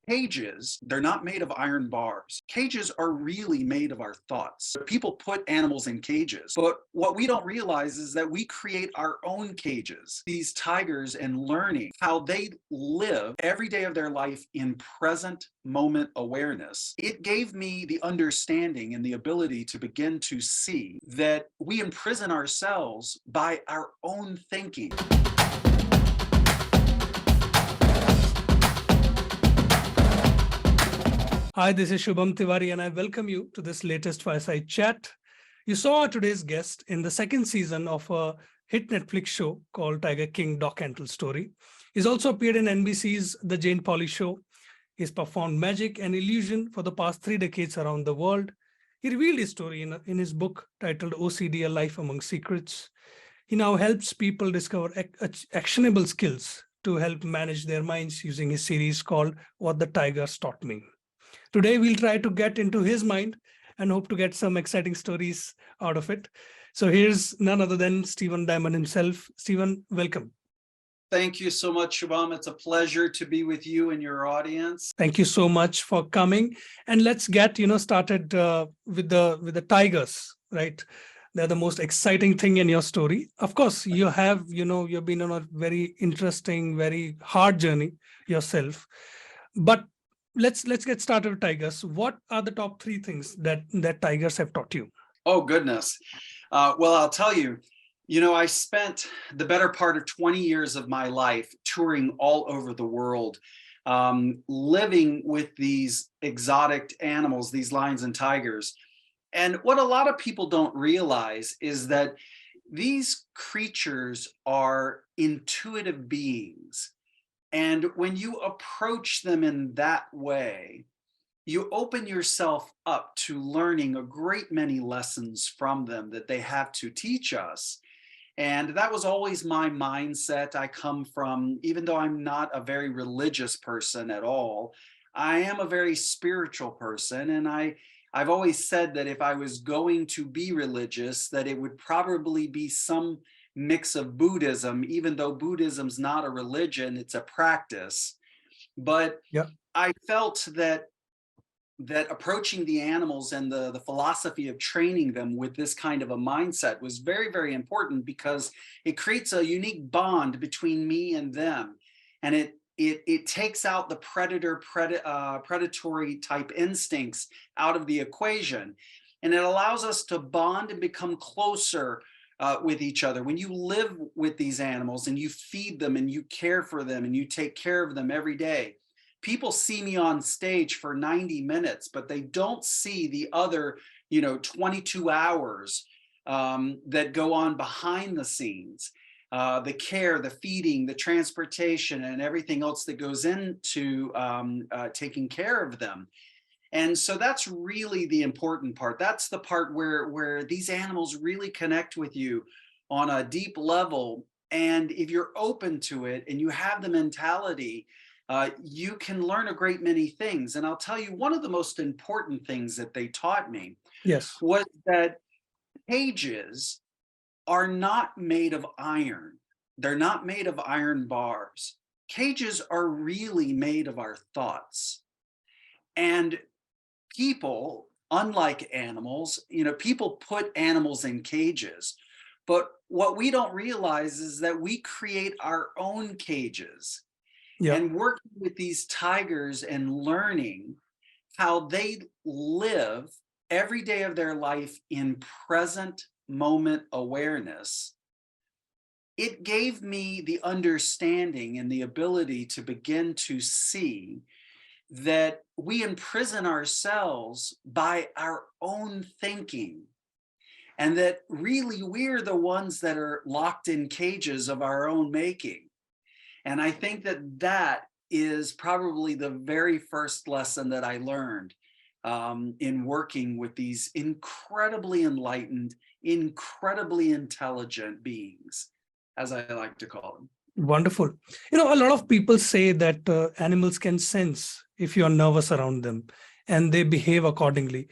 Cages, they're not made of iron bars. Cages are really made of our thoughts. People put animals in cages, but what we don't realize is that we create our own cages. These tigers and learning how they live every day of their life in present moment awareness. It gave me the understanding and the ability to begin to see that we imprison ourselves by our own thinking. Hi, this is Shubham Tiwari, and I welcome you to this latest Fireside Chat. You saw today's guest in the second season of a hit Netflix show called Tiger King Doc Antle Story. He's also appeared in NBC's The Jane Pauley Show. He's performed magic and illusion for the past 3 decades around the world. He revealed his story in his book titled OCD, A Life Among Secrets. He now helps people discover actionable skills to help manage their minds using his series called What the Tigers Taught Me. Today, we'll try to get into his mind and hope to get some exciting stories out of it. So here's none other than Stephen Diamond himself. Stephen, welcome. Thank you so much, Shubham. It's a pleasure to be with you and your audience. Thank you so much for coming. And let's get started with the tigers, right? They're the most exciting thing in your story. Of course, you have, you've been on a very interesting, very hard journey yourself. But let's get started with tigers. What are the top 3 things that tigers have taught you? Oh, goodness. Well, I'll tell you, I spent the better part of 20 years of my life touring all over the world, living with these exotic animals, these lions and tigers. And what a lot of people don't realize is that these creatures are intuitive beings. And when you approach them in that way, you open yourself up to learning a great many lessons from them that they have to teach us. And that was always my mindset. I come from, even though I'm not a very religious person at all, I am a very spiritual person. And I've always said that if I was going to be religious, that it would probably be some mix of Buddhism, even though Buddhism's not a religion, it's a practice. But I felt that approaching the animals and the philosophy of training them with this kind of a mindset was very, very important, because it creates a unique bond between me and them. And it takes out the predatory type instincts out of the equation. And it allows us to bond and become closer with each other. When you live with these animals and you feed them and you care for them and you take care of them every day, people see me on stage for 90 minutes, but they don't see the other, 22 hours that go on behind the scenes. The care, the feeding, the transportation, and everything else that goes into taking care of them. And so that's really the important part. That's the part where these animals really connect with you on a deep level. And if you're open to it and you have the mentality, you can learn a great many things. And I'll tell you, one of the most important things that they taught me was that cages are not made of iron. They're not made of iron bars. Cages are really made of our thoughts. And people, unlike animals, people put animals in cages, but what we don't realize is that we create our own cages. And working with these tigers and learning how they live every day of their life in present moment awareness, it gave me the understanding and the ability to begin to see that we imprison ourselves by our own thinking, and that really we're the ones that are locked in cages of our own making. And I think that is probably the very first lesson that I learned in working with these incredibly enlightened, incredibly intelligent beings, as I like to call them. Wonderful. A lot of people say that animals can sense if you are nervous around them and they behave accordingly.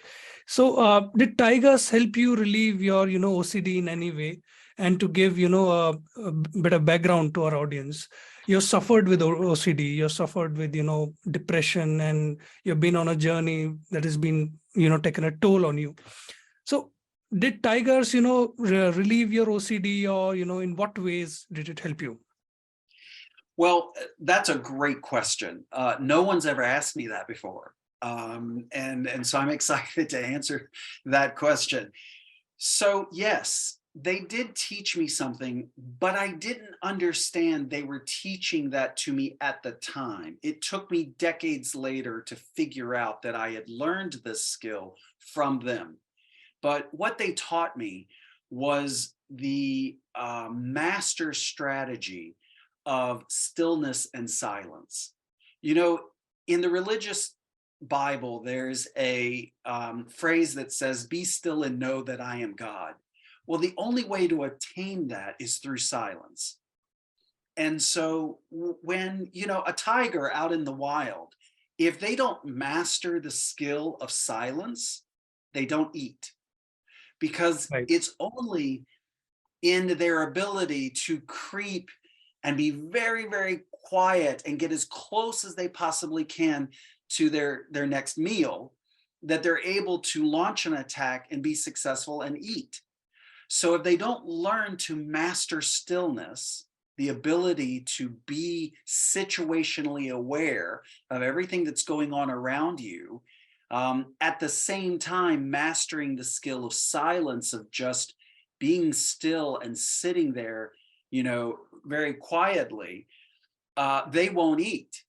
So did tigers help you relieve your, OCD in any way? And to give, a bit of background to our audience, you've suffered with OCD, you've suffered with, depression, and you've been on a journey that has been, taken a toll on you. So did tigers, relieve your OCD, or, in what ways did it help you? Well, that's a great question. No one's ever asked me that before. And so I'm excited to answer that question. So, yes, they did teach me something, but I didn't understand they were teaching that to me at the time. It took me decades later to figure out that I had learned this skill from them. But what they taught me was the master strategy of stillness and silence. You know, in the religious Bible, there's a phrase that says, "Be still and know that I am God." Well, the only way to attain that is through silence. And so when, a tiger out in the wild, if they don't master the skill of silence, they don't eat, because Right. it's only in their ability to creep and be very, very quiet and get as close as they possibly can to their next meal that they're able to launch an attack and be successful and eat. So if they don't learn to master stillness, the ability to be situationally aware of everything that's going on around you, at the same time mastering the skill of silence, of just being still and sitting there, very quietly, they won't eat.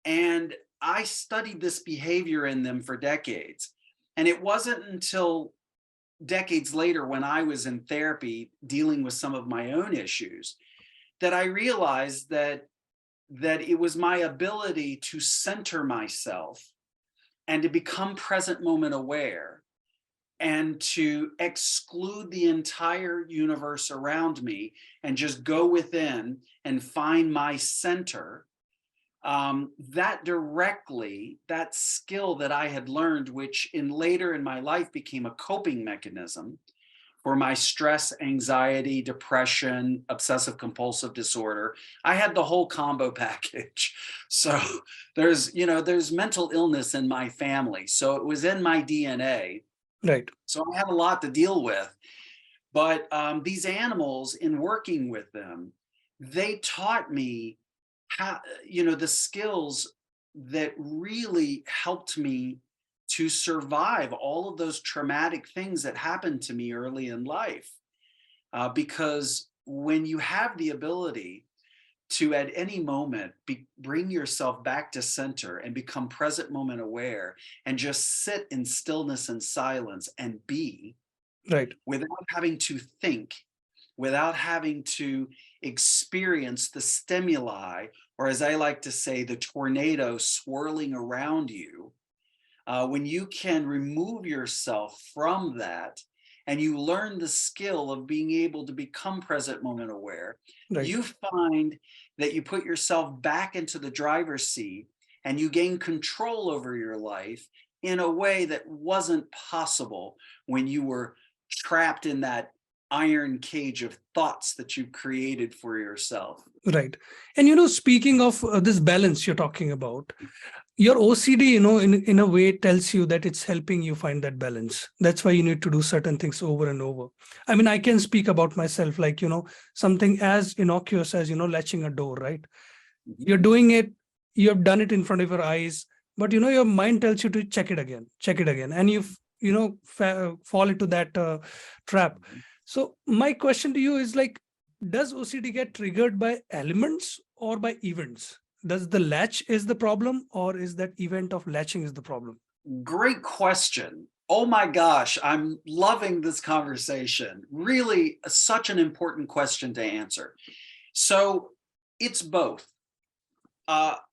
And I studied this behavior in them for decades. And it wasn't until decades later, when I was in therapy dealing with some of my own issues, that I realized that it was my ability to center myself and to become present moment aware and to exclude the entire universe around me and just go within and find my center. That skill that I had learned, which later in my life became a coping mechanism for my stress, anxiety, depression, obsessive compulsive disorder. I had the whole combo package. So there's mental illness in my family. So it was in my DNA. Right. So I had a lot to deal with. But these animals, in working with them, they taught me how, the skills that really helped me to survive all of those traumatic things that happened to me early in life. Because when you have the ability to, at any moment, bring yourself back to center and become present moment aware and just sit in stillness and silence and be, Right. without having to think, without having to experience the stimuli, or as I like to say, the tornado swirling around you, when you can remove yourself from that and you learn the skill of being able to become present moment aware, Right. you find that you put yourself back into the driver's seat and you gain control over your life in a way that wasn't possible when you were trapped in that iron cage of thoughts that you created for yourself. Right. And speaking of this balance you're talking about, your OCD, in a way tells you that it's helping you find that balance. That's why you need to do certain things over and over. I mean, I can speak about myself, like, something as innocuous as, latching a door, right? Mhm. You're doing it, you have done it in front of your eyes, but, your mind tells you to check it again. And fall into that trap. So my question to you is, like, does OCD get triggered by elements or by events? Does the latch is the problem, or is that event of latching is the problem? Great question. Oh my gosh, I'm loving this conversation. Really, such an important question to answer. So it's both.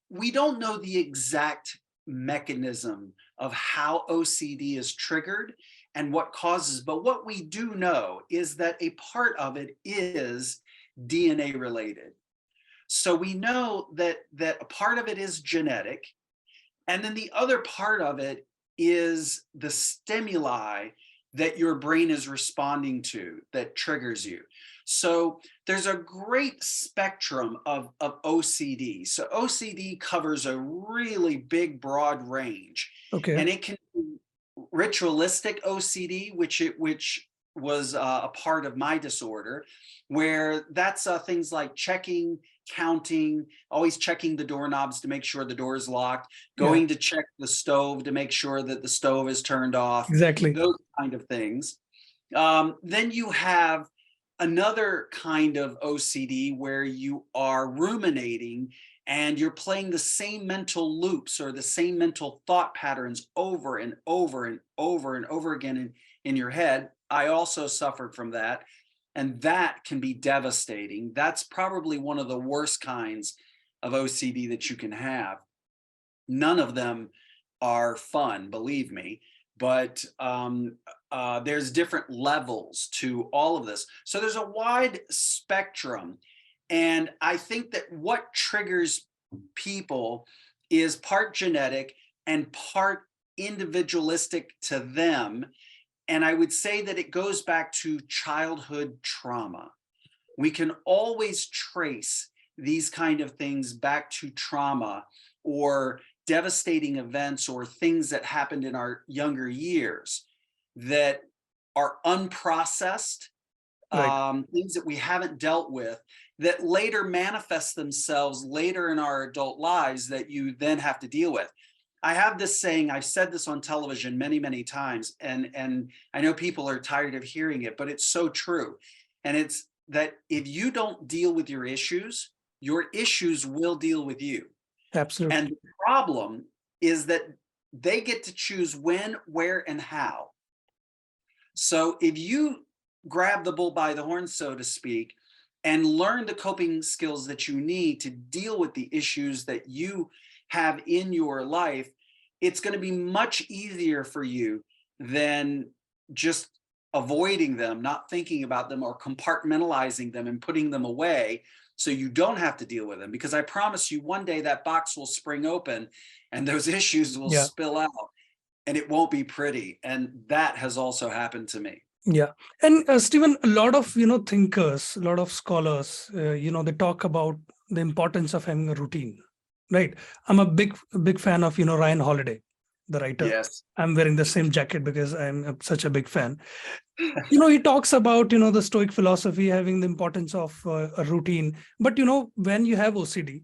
We don't know the exact mechanism of how OCD is triggered and what causes, but what we do know is that a part of it is DNA related. So we know that a part of it is genetic, and then the other part of it is the stimuli that your brain is responding to that triggers you. So there's a great spectrum of OCD. So OCD covers a really big, broad range, Okay. and it can be ritualistic OCD, which was a part of my disorder, where that's things like checking, counting, always checking the doorknobs to make sure the door is locked, Yeah, going to check the stove to make sure that the stove is turned off, exactly. those kind of things. Then you have another kind of OCD where you are ruminating and you're playing the same mental loops or the same mental thought patterns over and over and over and over again in your head. I also suffered from that. And that can be devastating. That's probably one of the worst kinds of OCD that you can have. None of them are fun, believe me, but there's different levels to all of this. So there's a wide spectrum. And I think that what triggers people is part genetic and part individualistic to them. And I would say that it goes back to childhood trauma. We can always trace these kind of things back to trauma or devastating events or things that happened in our younger years that are unprocessed, Right. things that we haven't dealt with that later manifest themselves later in our adult lives that you then have to deal with. I have this saying, I've said this on television many, many times, and I know people are tired of hearing it, but it's so true. And it's that if you don't deal with your issues will deal with you. And Absolutely. the problem is that they get to choose when, where, and how. So if you grab the bull by the horns, so to speak, and learn the coping skills that you need to deal with the issues that you have in your life, it's going to be much easier for you than just avoiding them, not thinking about them, or compartmentalizing them and putting them away so you don't have to deal with them. Because I promise you, one day that box will spring open and those issues will Yeah. spill out and it won't be pretty. And that has also happened to me. Yeah. And Stephen, a lot of, thinkers, a lot of scholars, they talk about the importance of having a routine, right? I'm a big fan of, Ryan Holiday, the writer. Yes. I'm wearing the same jacket because such a big fan. He talks about, the Stoic philosophy having the importance of a routine. But, when you have OCD,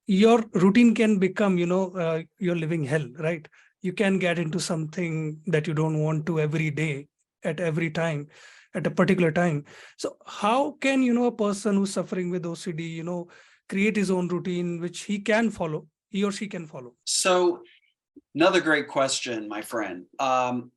your routine can become, your living hell, right? You can get into something that you don't want to every day, at every time, at a particular time. So how can, a person who's suffering with OCD, create his own routine, which he or she can follow? So another great question, my friend.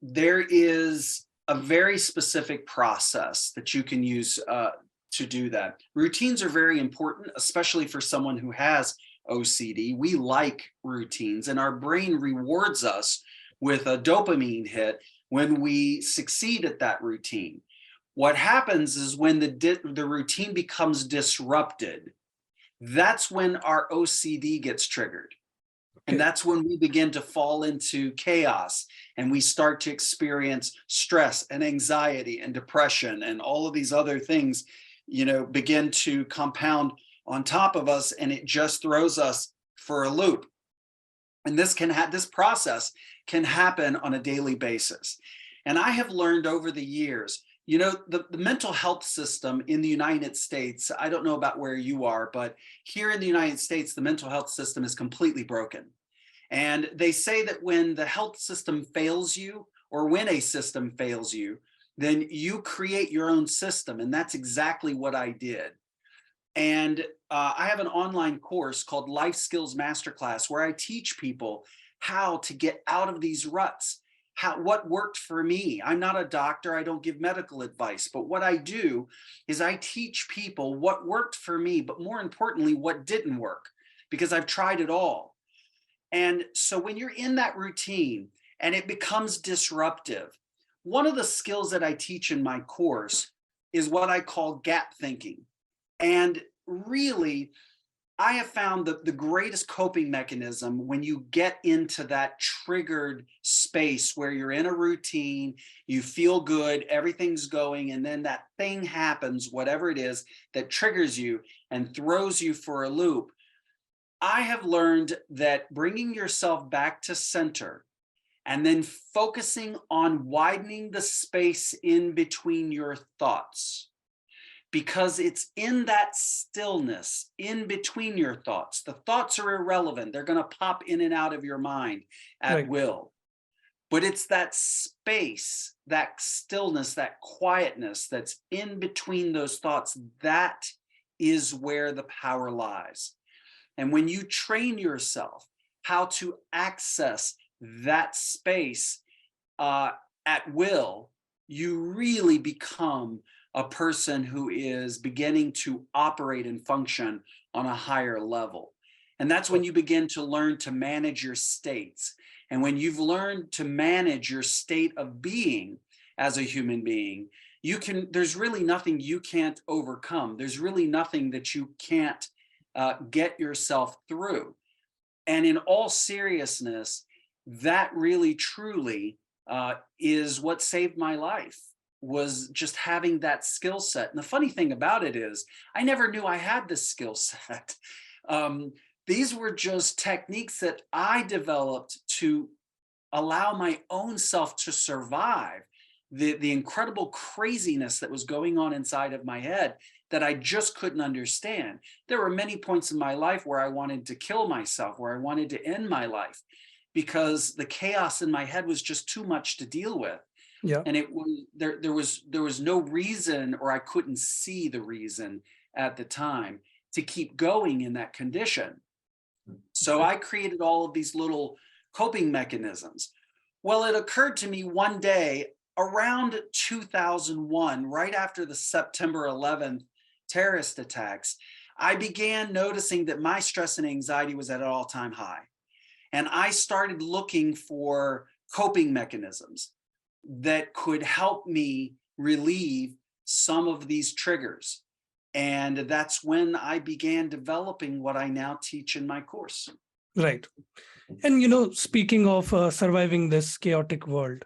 There is a very specific process that you can use to do that. Routines are very important, especially for someone who has OCD. We like routines, and our brain rewards us with a dopamine hit when we succeed at that routine. What happens is when the routine becomes disrupted, that's when our OCD gets triggered. And Okay. that's when we begin to fall into chaos and we start to experience stress and anxiety and depression and all of these other things, begin to compound on top of us, and it just throws us for a loop. And this process can happen on a daily basis. And I have learned over the years, the mental health system in the United States, I don't know about where you are, but here in the United States, the mental health system is completely broken. And they say that when the health system fails you, or when a system fails you, then you create your own system. And that's exactly what I did. And I have an online course called Life Skills Masterclass where I teach people how to get out of these ruts, what worked for me. I'm not a doctor, I don't give medical advice, but what I do is I teach people what worked for me, but more importantly, what didn't work, because I've tried it all. And so when you're in that routine and it becomes disruptive, one of the skills that I teach in my course is what I call gap thinking. And really, I have found that the greatest coping mechanism when you get into that triggered space where you're in a routine, you feel good, everything's going, and then that thing happens, whatever it is, that triggers you and throws you for a loop. I have learned that bringing yourself back to center and then focusing on widening the space in between your thoughts, because it's in that stillness in between your thoughts. The thoughts are irrelevant. They're going to pop in and out of your mind at Right. will. But it's that space, that stillness, that quietness that's in between those thoughts. That is where the power lies. And when you train yourself how to access that space uh, at will, you really become a person who is beginning to operate and function on a higher level. And that's when you begin to learn to manage your states. And when you've learned to manage your state of being as a human being, there's really nothing you can't overcome. There's really nothing that you can't get yourself through. And in all seriousness, that really truly is what saved my life, was just having that skill set. And the funny thing about it is I never knew I had this skill set. um, these were just techniques that I developed to allow my own self to survive the incredible craziness that was going on inside of my head that I just couldn't understand. There were many points in my life where I wanted to kill myself, where I wanted to end my life, because the chaos in my head was just too much to deal with. Yeah. And it was there was no reason, or I couldn't see the reason at the time, to keep going in that condition. So I created all of these little coping mechanisms. Well, it occurred to me one day around 2001, right after the September 11th terrorist attacks, I began noticing that my stress and anxiety was at an all-time high. And I started looking for coping mechanisms that could help me relieve some of these triggers. And that's when I began developing what I now teach in my course. Right. And speaking of surviving this chaotic world,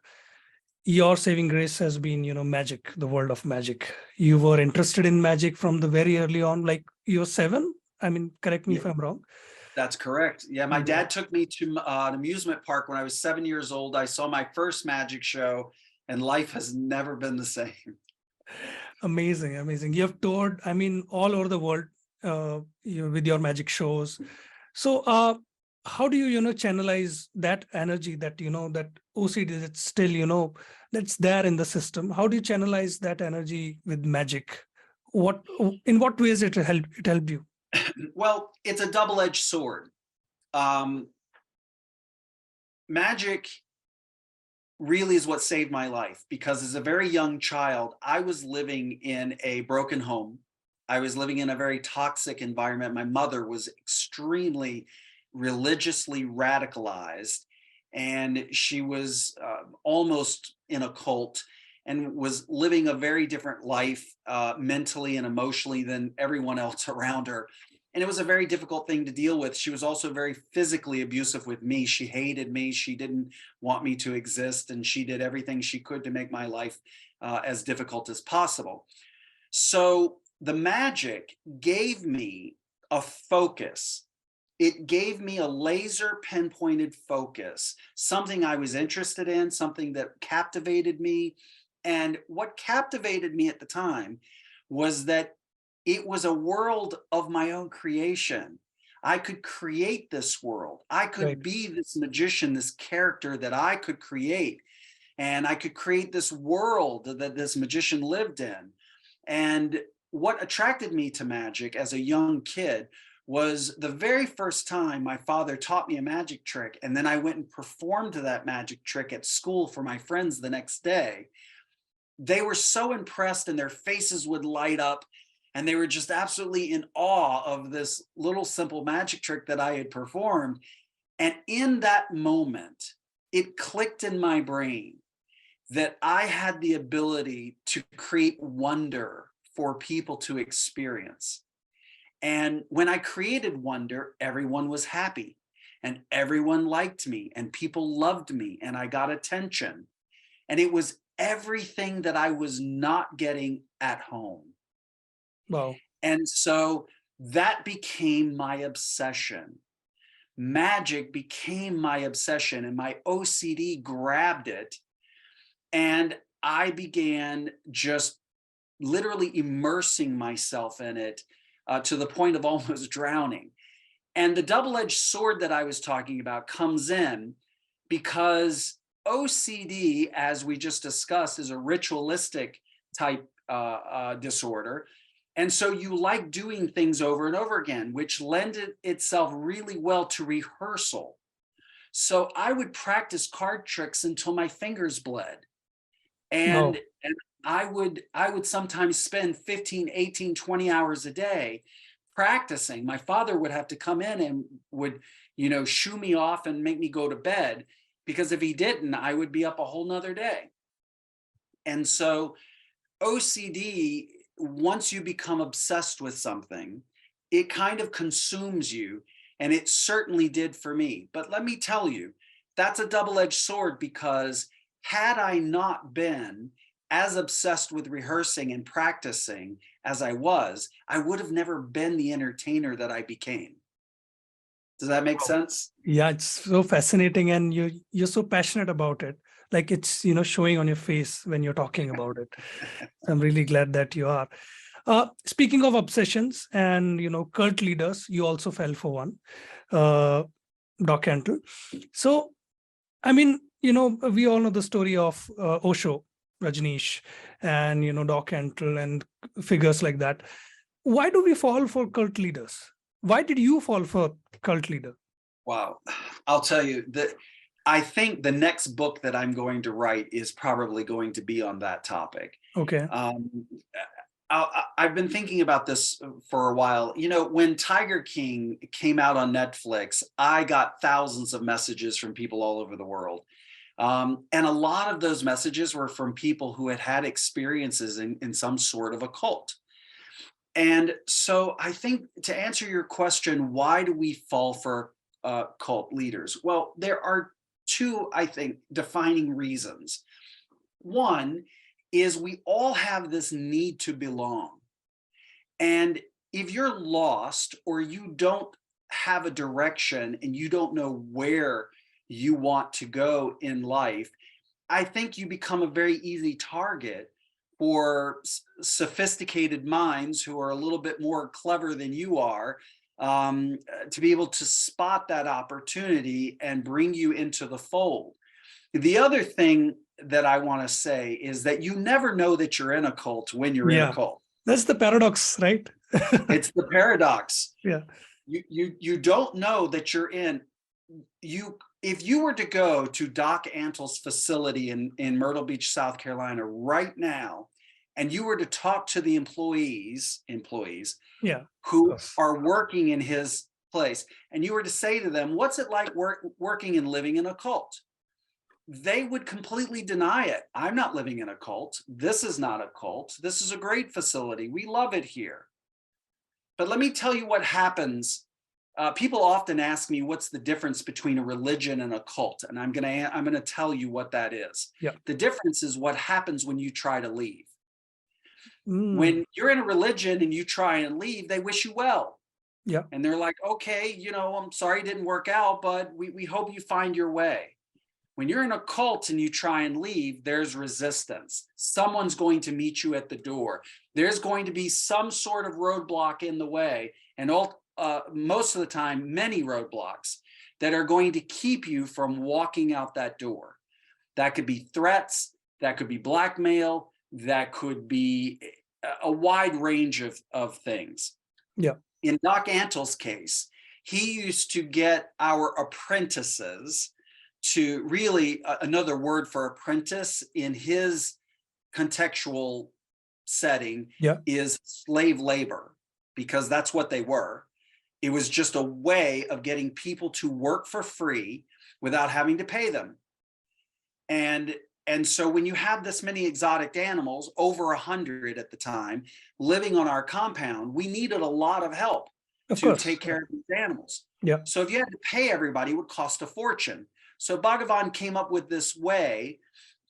your saving grace has been, magic, the world of magic. You were interested in magic from the very early on, like you're 7. I mean, correct me Yeah, if I'm wrong. that's correct. Yeah, my Yeah. dad took me to an amusement park when I was 7 years old. I saw my first magic show, and life has never been the same. Amazing, amazing. You have toured, I mean, all over the world with your magic shows. So how do you, channelize that energy that, that OCD that's still, that's there in the system? How do you channelize that energy with magic? In what ways it helped you? Well, it's a double-edged sword. Um, Magic really is what saved my life, because as a very young child, I was living in a broken home. I was living in a very toxic environment. My mother was extremely religiously radicalized, and she was almost in a cult, and was living a very different life mentally and emotionally than everyone else around her. And it was a very difficult thing to deal with. She was also very physically abusive with me. She hated me. She didn't want me to exist, and she did everything she could to make my life as difficult as possible. So the magic gave me a focus. It gave me a laser pinpointed focus, something I was interested in, something that captivated me. And what captivated me at the time was that it was a world of my own creation. I could create this world. I Right. could be this magician, this character that I could create. And I could create this world that this magician lived in. And what attracted me to magic as a young kid was the very first time my father taught me a magic trick, and then I went and performed that magic trick at school for my friends the next day. They were so impressed, and their faces would light up, and they were just absolutely in awe of this little simple magic trick that I had performed. And in that moment, it clicked in my brain that I had the ability to create wonder for people to experience. And when I created wonder, everyone was happy and everyone liked me and people loved me and I got attention. And it was everything that I was not getting at home. Wow. And so that became my obsession. Magic became my obsession, and my OCD grabbed it. And I began just literally immersing myself in it to the point of almost drowning. And the double edged sword that I was talking about comes in because OCD, as we just discussed, is a ritualistic type disorder. And so you like doing things over and over again, which lended itself really well to rehearsal. So I would practice card tricks until my fingers bled. And, Wow. and I would sometimes spend 15, 18, 20 hours a day practicing. My father would have to come in and would, shoo me off and make me go to bed, because if he didn't, I would be up a whole nother day. And so OCD, once you become obsessed with something, it kind of consumes you. And it certainly did for me. But let me tell you, that's a double-edged sword, because had I not been as obsessed with rehearsing and practicing as I was, I would have never been the entertainer that I became. Does that make Wow. sense? Yeah, it's so fascinating, and you're so passionate about it. Like it's showing on your face when you're talking about it. So I'm really glad that you are. Speaking of obsessions and cult leaders, you also fell for one, uh, Doc Antle. So I mean, we all know the story of Osho, Rajneesh, and Doc Antle and figures like that. Why do we fall for cult leaders? Why did you fall for cult leader? Wow. I'll tell you that I think the next book that I'm going to write is probably going to be on that topic. Okay. Um, I've been thinking about this for a while. When Tiger King came out on Netflix, I got thousands of messages from people all over the world. And a lot of those messages were from people who had had experiences in some sort of a cult. And so I think, to answer your question, why do we fall for cult leaders? Well, there are two, I think, defining reasons. One is we all have this need to belong. And if you're lost or you don't have a direction and you don't know where you want to go in life, I think you become a very easy target for sophisticated minds who are a little bit more clever than you are, to be able to spot that opportunity and bring you into the fold. The other thing that I want to say is that you never know that you're in a cult when you're in a Yeah, cult. that's the paradox, right? It's the paradox. Yeah. You don't know that you're in. If you were to go to Doc Antle's facility in Myrtle Beach, South Carolina right now, and you were to talk to the employees Yeah, of who course. are working in his place, and you were to say to them, what's it like working and living in a cult? They would completely deny it. I'm not living in a cult. This is not a cult. This is a great facility. We love it here. But let me tell you what happens. People often ask me, what's the difference between a religion and a cult? And I'm gonna tell you what that is. Yeah. The difference is what happens when you try to leave. Mm, When you're in a religion and you try and leave, they wish you well. yeah. And they're like, okay, I'm sorry it didn't work out, but we hope you find your way. When you're in a cult and you try and leave, there's resistance. Someone's going to meet you at the door. There's going to be some sort of roadblock in the way, and most of the time, many roadblocks that are going to keep you from walking out that door. That could be threats, that could be blackmail, that could be a wide range of things. Yeah. In Doc Antle's case, he used to get our apprentices to really, another word for apprentice in his contextual setting Yeah. is slave labor, because that's what they were. It was just a way of getting people to work for free without having to pay them. And And so when you have this many exotic animals, over 100 at the time, living on our compound, we needed a lot of help Of to course. take care of these animals. Yeah. So if you had to pay everybody, it would cost a fortune. So Bhagavan came up with this way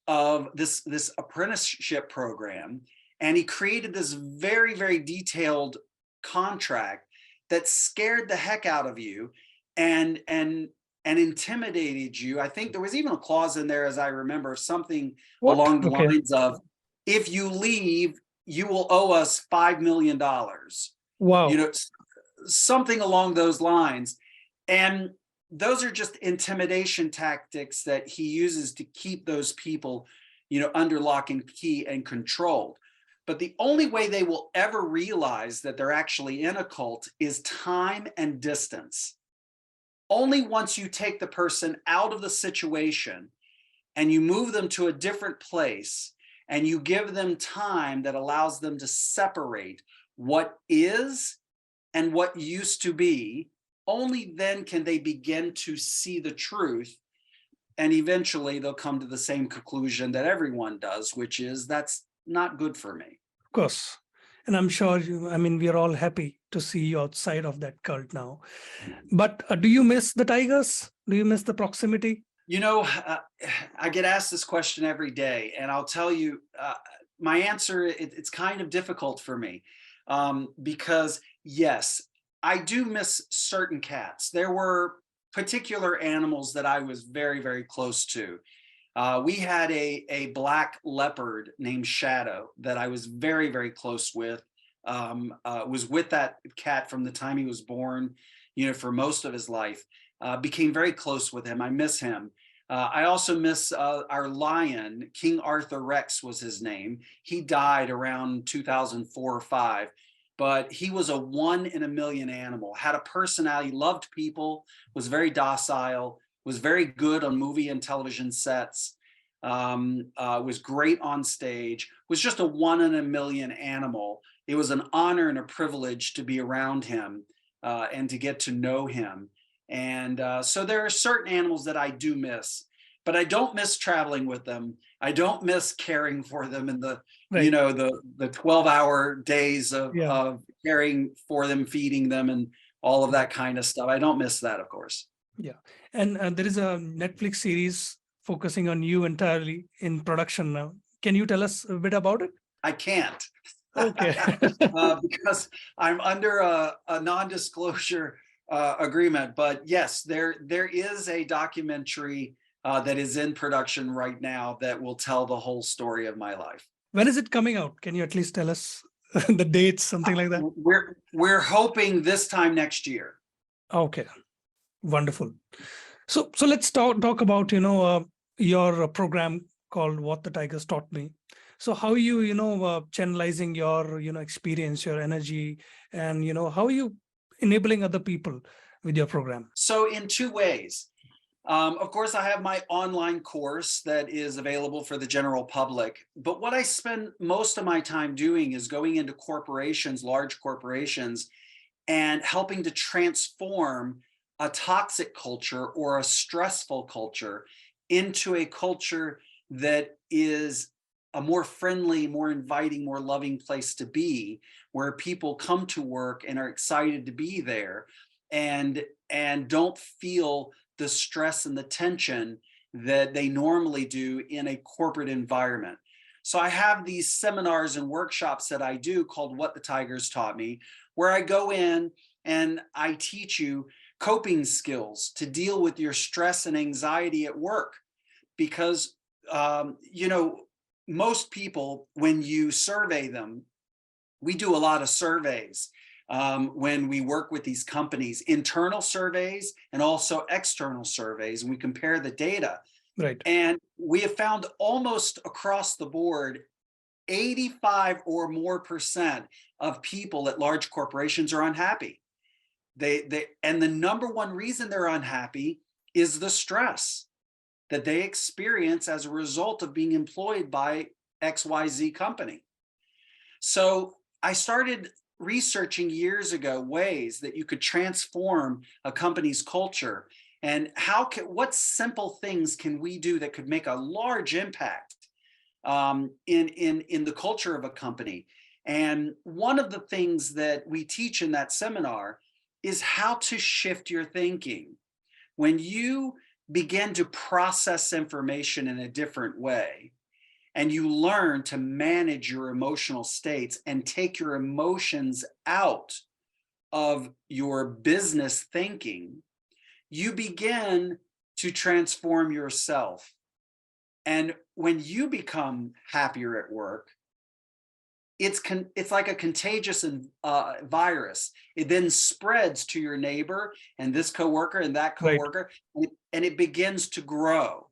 of this apprenticeship program, and he created this very, very detailed contract that scared the heck out of you and intimidated you. I think there was even a clause in there, as I remember, something What? along the Okay. lines of, if you leave, you will owe us $5 million. You Wow. know, something along those lines. And those are just intimidation tactics that he uses to keep those people, under lock and key and controlled. But the only way they will ever realize that they're actually in a cult is time and distance. Only once you take the person out of the situation and you move them to a different place and you give them time that allows them to separate what is and what used to be, only then can they begin to see the truth. And eventually they'll come to the same conclusion that everyone does, which is, that's not good for me. Of course. And I'm sure we are all happy to see you outside of that cult now. But do you miss the tigers? Do you miss the proximity? I get asked this question every day, and I'll tell you, my answer, it's kind of difficult for me, because yes, I do miss certain cats. There were particular animals that I was very, very close to. We had a black leopard named Shadow that I was very, very close with. Was with that cat from the time he was born, for most of his life. Became very close with him. I miss him. I also miss our lion. King Arthur Rex was his name. He died around 2004 or 5, but he was a 1 in a million animal, had a personality, loved people, was very docile, was very good on movie and television sets, was great on stage, was just a 1 in a million animal. It was an honor and a privilege to be around him and to get to know him. And so there are certain animals that I do miss, but I don't miss traveling with them. I don't miss caring for them in the, Right. the 12-hour days Yeah. of caring for them, feeding them, and all of that kind of stuff. I don't miss that, of course. Yeah. And there is a Netflix series focusing on you entirely in production now. Can you tell us a bit about it? I can't. Okay. Because I'm under a non-disclosure agreement. But yes, there is a documentary that is in production right now that will tell the whole story of my life. When is it coming out? Can you at least tell us the dates, something like that? We're hoping this time next year. Okay, wonderful. So let's talk about your program called What the Tigers Taught Me. So how you channelizing your experience, your energy, and how are you enabling other people with your program? So in 2 ways. Of course, I have my online course that is available for the general public. But what I spend most of my time doing is going into corporations, large corporations, and helping to transform a toxic culture or a stressful culture into a culture that is a more friendly, more inviting, more loving place to be, where people come to work and are excited to be there and don't feel the stress and the tension that they normally do in a corporate environment. So I have these seminars and workshops that I do called What the Tigers Taught Me, where I go in and I teach you coping skills to deal with your stress and anxiety at work. Because, most people, when you survey them, we do a lot of surveys when we work with these companies, internal surveys and also external surveys, and we compare the data. Right. And we have found almost across the board, 85 or more % of people at large corporations are unhappy. And the number one reason they're unhappy is the stress that they experience as a result of being employed by XYZ company. So I started researching years ago ways that you could transform a company's culture. And what simple things can we do that could make a large impact in the culture of a company? And one of the things that we teach in that seminar is how to shift your thinking. When you begin to process information in a different way, and you learn to manage your emotional states and take your emotions out of your business thinking, you begin to transform yourself. And when you become happier at work, it's like a contagious virus. It then spreads to your neighbor and this coworker and that Right. coworker, and it begins to grow.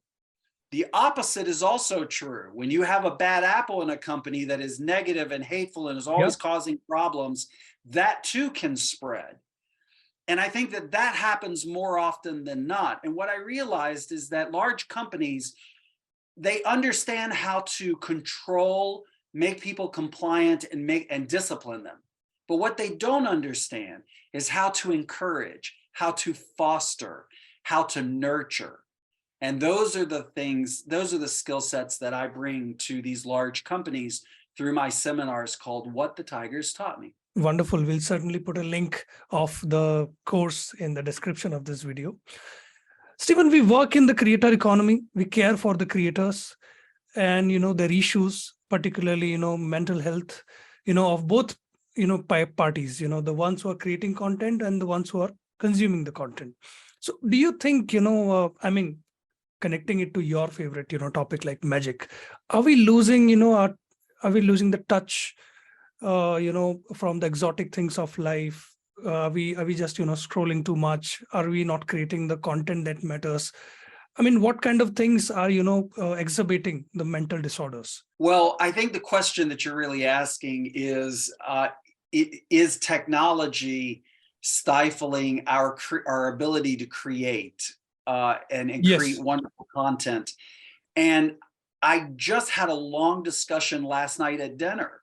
The opposite is also true. When you have a bad apple in a company that is negative and hateful and is Yeah. always causing problems, that too can spread. And I think that that happens more often than not. And what I realized is that large companies, they understand how to control, make people compliant, and discipline them. But what they don't understand is how to encourage, how to foster, how to nurture. And those are the things, those are the skill sets that I bring to these large companies through my seminars called What the Tigers Taught Me. Wonderful. We'll certainly put a link of the course in the description of this video. Stephen, we work in the creator economy. We care for the creators and, their issues, particularly, mental health, of both, parties, the ones who are creating content and the ones who are consuming the content. So do you think, connecting it to your favorite, topic like magic, are we losing, are we losing the touch, from the exotic things of life? Are we just, scrolling too much? Are we not creating the content that matters? I mean, what kind of things are, exacerbating the mental disorders? Well, I think the question that you're really asking is technology stifling our ability to create and create Yes. wonderful content? And I just had a long discussion last night at dinner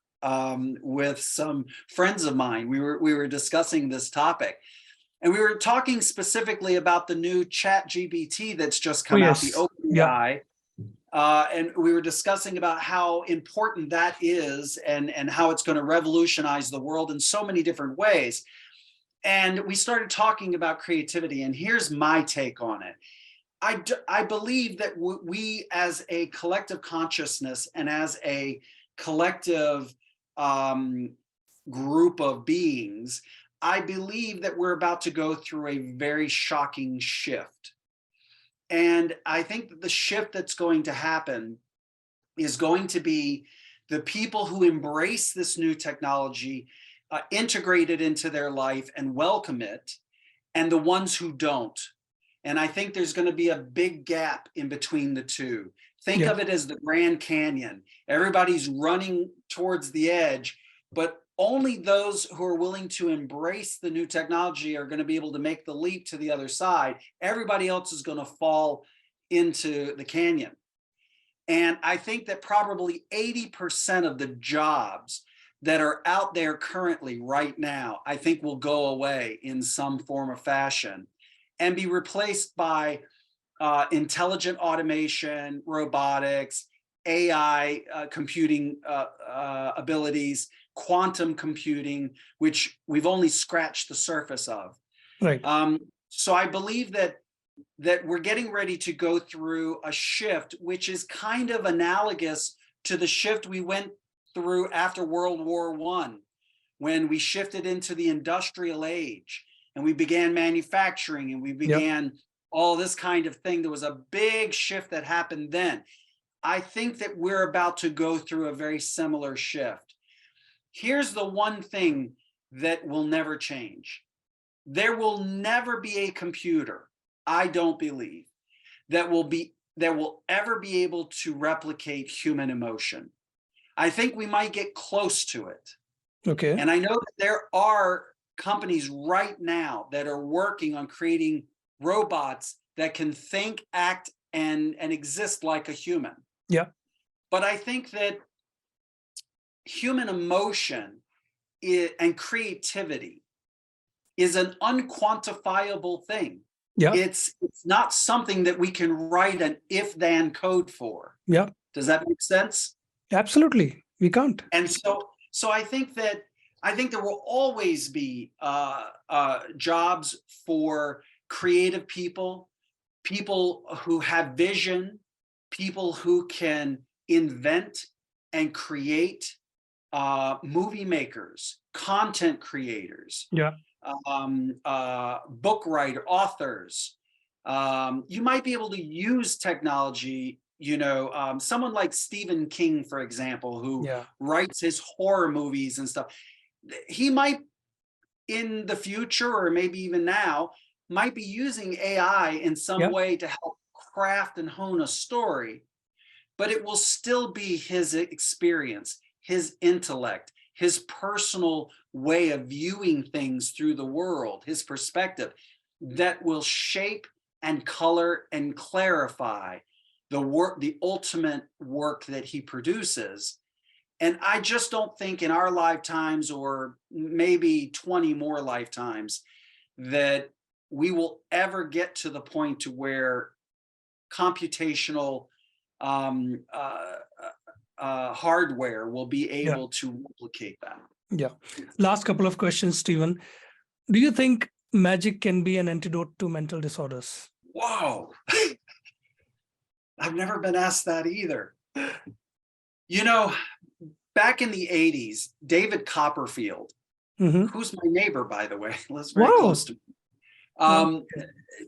with some friends of mine. We were discussing this topic, and we were talking specifically about the new Chat GPT that's just Oh, come out, the yes. Yeah. OpenAI. And we were discussing about how important that is, and how it's going to revolutionize the world in so many different ways. And we started talking about creativity, and here's my take on it. I believe that we as a collective consciousness and as a collective group of beings, I believe that we're about to go through a very shocking shift. And I think that the shift that's going to happen is going to be the people who embrace this new technology, integrate it into their life and welcome it, and the ones who don't. And I think there's going to be a big gap in between the two. Think Yeah. of it as the Grand Canyon. Everybody's running towards the edge, but only those who are willing to embrace the new technology are going to be able to make the leap to the other side. Everybody else is going to fall into the canyon. And I think that probably 80% of the jobs that are out there currently right now, I think will go away in some form or fashion and be replaced by intelligent automation, robotics, AI computing abilities, quantum computing, which we've only scratched the surface of. Right. So I believe that we're getting ready to go through a shift, which is kind of analogous to the shift we went through after World War I, when we shifted into the industrial age and we began manufacturing and we began all this kind of thing. There was a big shift that happened then. I think that we're about to go through a very similar shift. Here's the one thing that will never change. There will never be a computer, I don't believe, that will ever be able to replicate human emotion. I think we might get close to it. Okay. And I know that there are companies right now that are working on creating robots that can think, act, and exist like a human. Yeah. But I think that human emotion and creativity is an unquantifiable thing. Yeah. It's not something that we can write an if-then code for. Yeah. Does that make sense? Absolutely. We can't. And so I think there will always be jobs for creative people, people who have vision, people who can invent and create, movie makers, content creators, Yeah. book writer, authors. You might be able to use technology. Someone like Stephen King, for example, who Yeah. writes his horror movies and stuff. He might, in the future, or maybe even now, might be using AI in some Yeah. way to help craft and hone a story, but it will still be his experience, his intellect, his personal way of viewing things through the world, his perspective, that will shape and color and clarify the work, the ultimate work that he produces. And I just don't think in our lifetimes, or maybe 20 more lifetimes, that we will ever get to the point to where computational um, uh, hardware will be Yeah. able to replicate that. Yeah. Last couple of questions, Stephen. Do you think magic can be an antidote to mental disorders? Whoa. I've never been asked that either. Back in the 80s, David Copperfield, Mm-hmm. who's my neighbor, by the way, lives very Wow. close to me. Okay.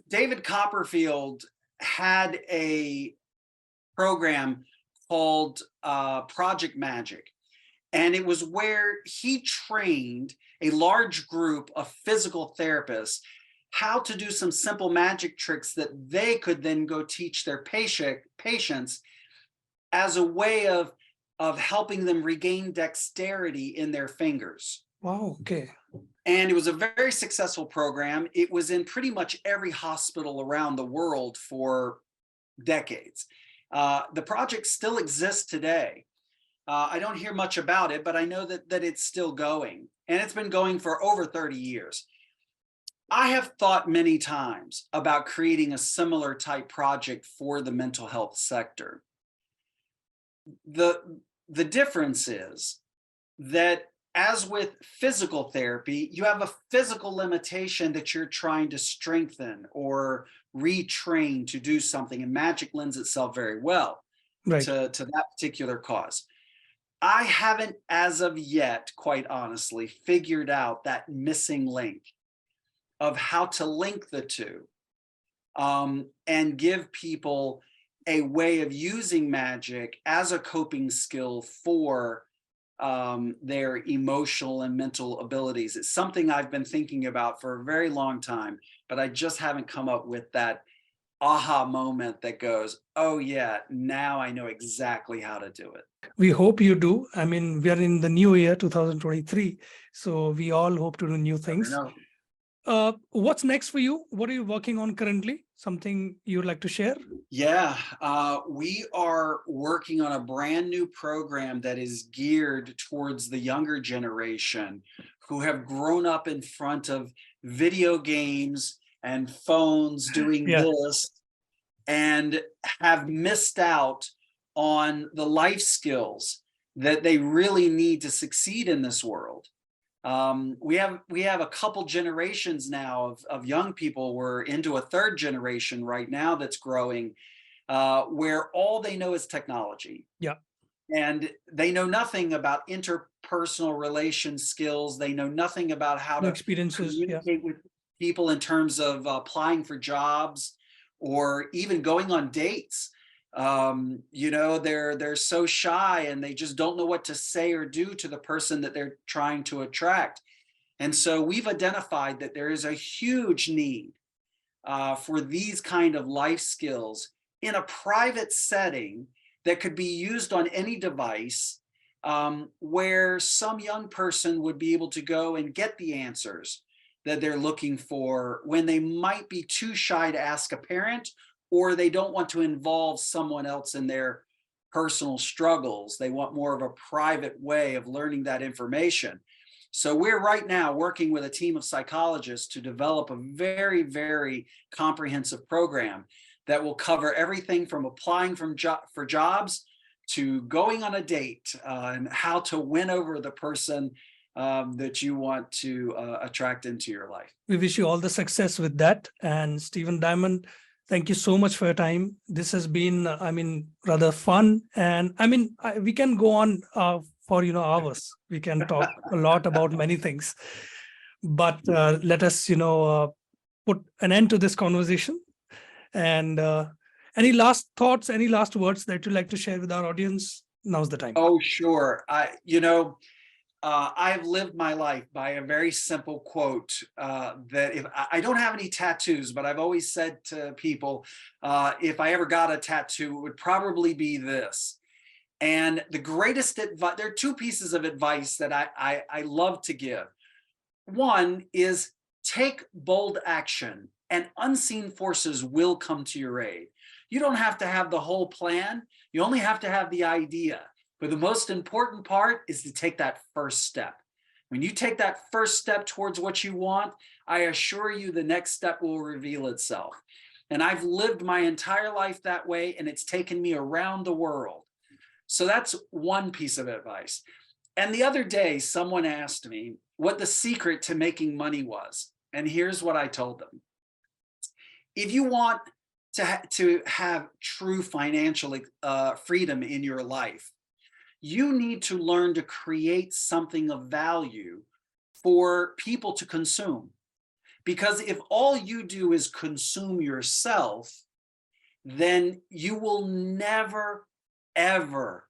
David Copperfield had a program called Project Magic. And it was where he trained a large group of physical therapists how to do some simple magic tricks that they could then go teach their patients as a way of helping them regain dexterity in their fingers. Wow. Okay. And it was a very successful program. It was in pretty much every hospital around the world for decades. The project still exists today. I don't hear much about it, but I know that it's still going, and it's been going for over 30 years. I have thought many times about creating a similar type project for the mental health sector. The difference is that, as with physical therapy, you have a physical limitation that you're trying to strengthen or retrain to do something, and magic lends itself very well Right. to that particular cause. I haven't, as of yet, quite honestly, figured out that missing link of how to link the two, and give people a way of using magic as a coping skill for their emotional and mental abilities. It's something I've been thinking about for a very long time, but I just haven't come up with that aha moment that goes, oh yeah, now I know exactly how to do it. We hope you do. I mean, we are in the new year, 2023. So we all hope to do new things. What's next for you? What are you working on currently? Something you'd like to share? Yeah, we are working on a brand new program that is geared towards the younger generation who have grown up in front of video games and phones doing Yeah. this, and have missed out on the life skills that they really need to succeed in this world. We have a couple generations now of young people. We're into a third generation right now that's growing, where all they know is technology. Yeah. And they know nothing about interpersonal relation skills. They know nothing about how to experiences. communicate with people in terms of applying for jobs or even going on dates. They're so shy, and they just don't know what to say or do to the person that they're trying to attract. And so we've identified that there is a huge need for these kind of life skills in a private setting that could be used on any device, where some young person would be able to go and get the answers that they're looking for when they might be too shy to ask a parent, or they don't want to involve someone else in their personal struggles. They want more of a private way of learning that information. So we're right now working with a team of psychologists to develop a very, very comprehensive program that will cover everything from applying for jobs to going on a date and how to win over the person that you want to attract into your life. We wish you all the success with that. And Stephen Diamond, thank you so much for your time. This has been, rather fun. And we can go on for, hours. We can talk a lot about many things. But let us, put an end to this conversation. And any last thoughts, any last words that you'd like to share with our audience? Now's the time. Oh, sure. I've lived my life by a very simple quote that if I don't have any tattoos, but I've always said to people, if I ever got a tattoo, it would probably be this. And the greatest advice, there are two pieces of advice that I love to give. One is take bold action and unseen forces will come to your aid. You don't have to have the whole plan. You only have to have the idea. But the most important part is to take that first step. When you take that first step towards what you want, I assure you the next step will reveal itself. And I've lived my entire life that way, and it's taken me around the world. So that's one piece of advice. And the other day, someone asked me what the secret to making money was. And here's what I told them. If you want to have true financial freedom in your life, you need to learn to create something of value for people to consume. Because if all you do is consume yourself, then you will never, ever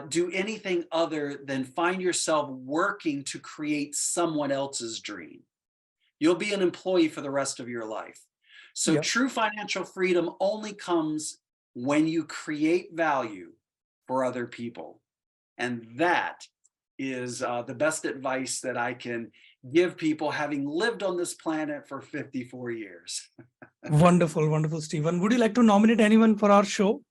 do anything other than find yourself working to create someone else's dream. You'll be an employee for the rest of your life. So Yep. True financial freedom only comes when you create value for other people. And that is the best advice that I can give people, having lived on this planet for 54 years. Wonderful, wonderful, Stephen. Would you like to nominate anyone for our show?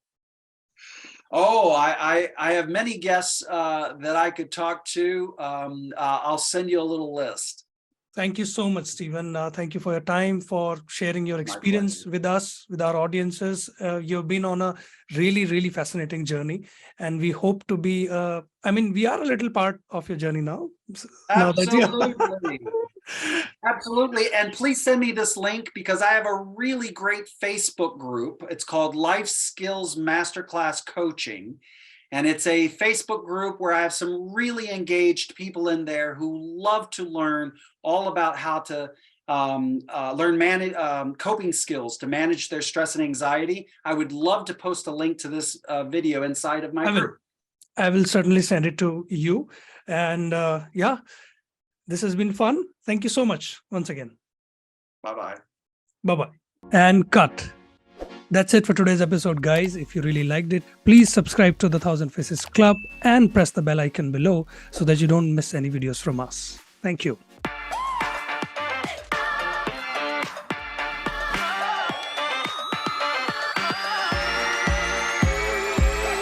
Oh, I have many guests that I could talk to. I'll send you a little list. Thank you so much, Stephen. Thank you for your time, for sharing your experience pleasure. with us, with our audiences. You've been on a really, really fascinating journey. And we hope to be, we are a little part of your journey now. Absolutely. Absolutely. And please send me this link because I have a really great Facebook group. It's called Life Skills Masterclass Coaching. And it's a Facebook group where I have some really engaged people in there who love to learn all about how to learn coping skills to manage their stress and anxiety. I would love to post a link to this video inside of my group. I will certainly send it to you. And this has been fun. Thank you so much once again. Bye-bye. Bye-bye. And cut. That's it for today's episode, guys. If you really liked it, please subscribe to the 1000 Faces Club and press the bell icon below so that you don't miss any videos from us. Thank you.